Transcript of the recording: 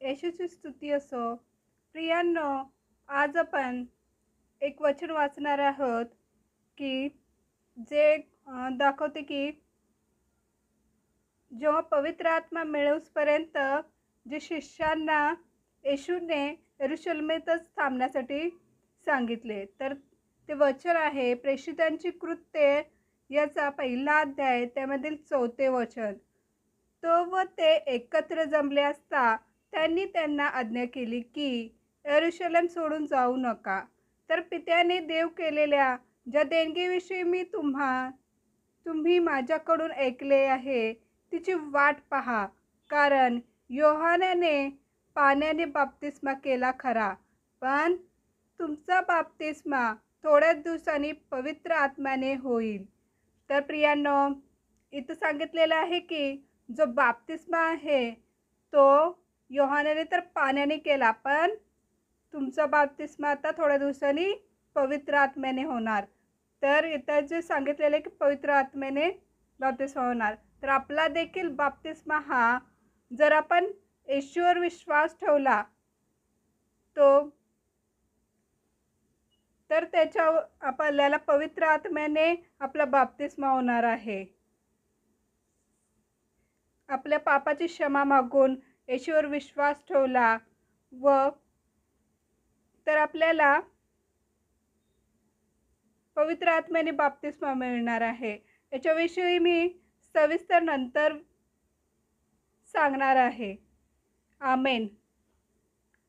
येशूची स्तुती असो. प्रियांनो, आज आपण एक वचन वाचणार आहोत की जे दाखवते की जेव्हा पवित्र आत्मा मिळवूसपर्यंत जे शिष्यांना येशूने यरूशलेमेतच थांबण्यासाठी सांगितले. तर ते वचन आहे प्रेषितांची कृत्ये याचा पहिला अध्याय, त्यामधील 4 वचन. तो व ते एकत्र जमले असता त्यांनी त्यांना आज्ञा केली की यरूशलेम सोडून जाऊ नका, तर पित्याने देव केलेल्या ज्या देणगीविषयी तुम्ही माझ्याकडून ऐकले आहे तिची वाट पहा. कारण योहानाने पाण्याने बाप्तिस्मा केला खरा, पण तुमचा बाप्तिस्मा थोड्याच दिवसांनी पवित्र आत्म्याने होईल. तर प्रियांनो, इथं सांगितलेलं आहे की जो बाप्तिस्मा आहे तो योहानाने तर पाण्याने केला, पण तुमचा बाप्तिस्मा आता थोड्या दिवसांनी पवित्र आत्म्याने होणार. तर इथं जे सांगितलेलं आहे की पवित्र आत्म्याने बाप्तिस्मा होणार, तर आपला देखील बाप्तिस्मा हा जर आपण येशूवर विश्वास ठेवला तर त्याच्या आपल्याला पवित्र आत्म्याने आपला बाप्तिस्मा होणार आहे. आपल्या पापाची क्षमा मागून येशूवर विश्वास ठेवला तर आपल्याला पवित्र आत्म्याने बाप्तिस्मा मिळणार आहे. याच्याविषयी मी सविस्तर नंतर सांगणार आहे. आमेन.